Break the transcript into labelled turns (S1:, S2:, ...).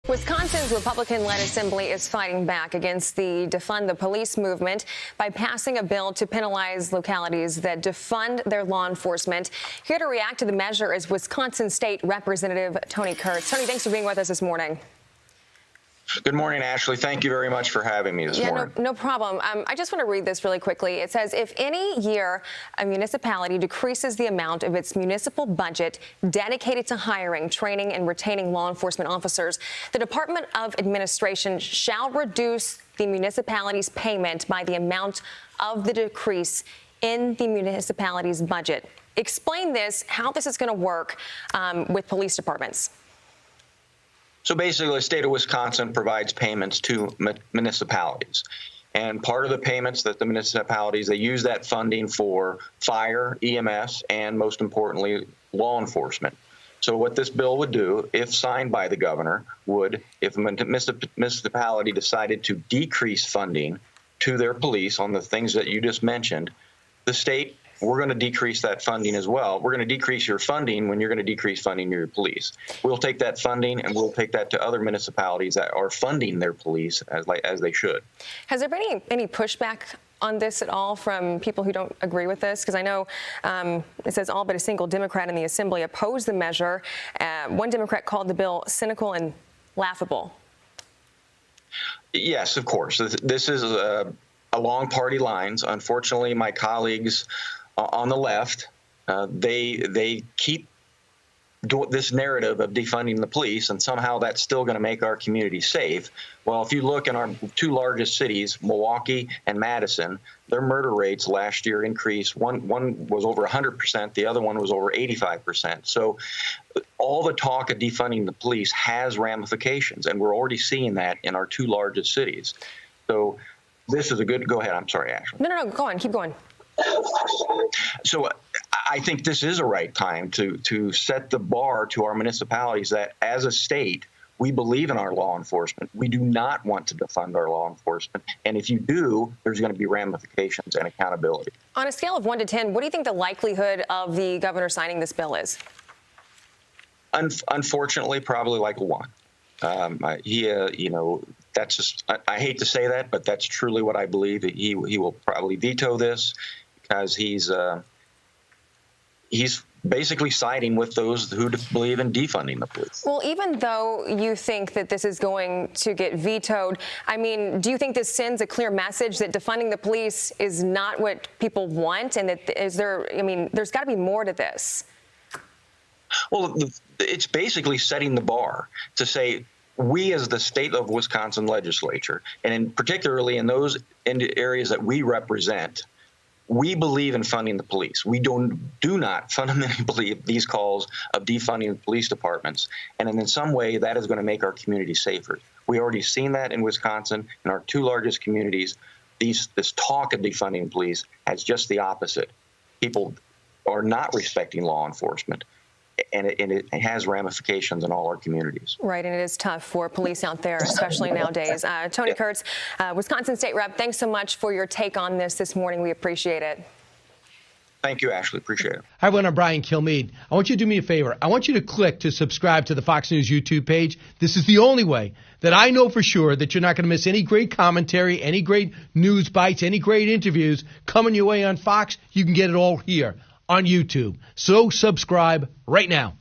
S1: Wisconsin's Republican-led assembly is fighting back against the defund the police movement by passing a bill to penalize localities that defund their law enforcement. Here to react to the measure is Wisconsin State Representative Tony Kurtz. Tony, thanks for being with us this morning.
S2: Good morning, Ashley. Thank you very much for having me this morning.
S1: No problem. I just want to read this really quickly. It says, if any year a municipality decreases the amount of its municipal budget dedicated to hiring, training, and retaining law enforcement officers, the Department of Administration shall reduce the municipality's payment by the amount of the decrease in the municipality's budget. Explain this, how this is going to work with police departments.
S2: So basically, the state of Wisconsin provides payments to municipalities. And part of the payments that the municipalities, they use that funding for fire, EMS, and most importantly, law enforcement. So what this bill would do, if signed by the governor, would, if a municipality decided to decrease funding to their police on the things that you just mentioned, the state, we're going to decrease that funding as well. We're going to decrease your funding when you're going to decrease funding to your police. We'll take that funding and we'll take that to other municipalities that are funding their police as they should.
S1: Has there been any pushback on this at all from people who don't agree with this? Because I know it says all but a single Democrat in the assembly opposed the measure. One Democrat called the bill cynical and laughable.
S2: Yes, of course. This is along party lines. Unfortunately, my colleagues on the left, they keep this narrative of defunding the police, and somehow that's still going to make our community safe. Well, if you look in our two largest cities, Milwaukee and Madison, their murder rates last year increased. One was over 100%, the other one was over 85%. So all the talk of defunding the police has ramifications, and we're already seeing that in our two largest cities. So this is a good, go ahead, I'm sorry, Ashley.
S1: No, go on, keep going.
S2: So I think this is a right time to set the bar to our municipalities that as a state, we believe in our law enforcement. We do not want to defund our law enforcement. And if you do, there's going to be ramifications and accountability.
S1: On a scale of 1 to 10, what do you think the likelihood of the governor signing this bill is?
S2: Unfortunately, probably like a 1. That's just, I hate to say that, but that's truly what I believe. He will probably veto this because he's basically siding with those who believe in defunding the police.
S1: Well, even though you think that this is going to get vetoed, I mean, do you think this sends a clear message that defunding the police is not what people want, and that there's got to be more to this?
S2: Well, it's basically setting the bar to say, we as the state of Wisconsin legislature, and particularly in those areas that we represent, we believe in funding the police. We do not fundamentally believe these calls of defunding the police departments. And in some way, that is going to make our community safer. We already seen that in Wisconsin, in our two largest communities. This talk of defunding the police has just the opposite. People are not respecting law enforcement. And it has ramifications in all our communities. Right,
S1: and it is tough for police out there, especially nowadays. Tony Kurtz, Wisconsin State Rep, thanks so much for your take on this morning. We appreciate it.
S2: Thank you, Ashley. Appreciate it.
S3: Hi, everyone. I'm Brian Kilmeade. I want you to do me a favor. I want you to click to subscribe to the Fox News YouTube page. This is the only way that I know for sure that you're not going to miss any great commentary, any great news bites, any great interviews coming your way on Fox. You can get it all here on YouTube. So subscribe right now.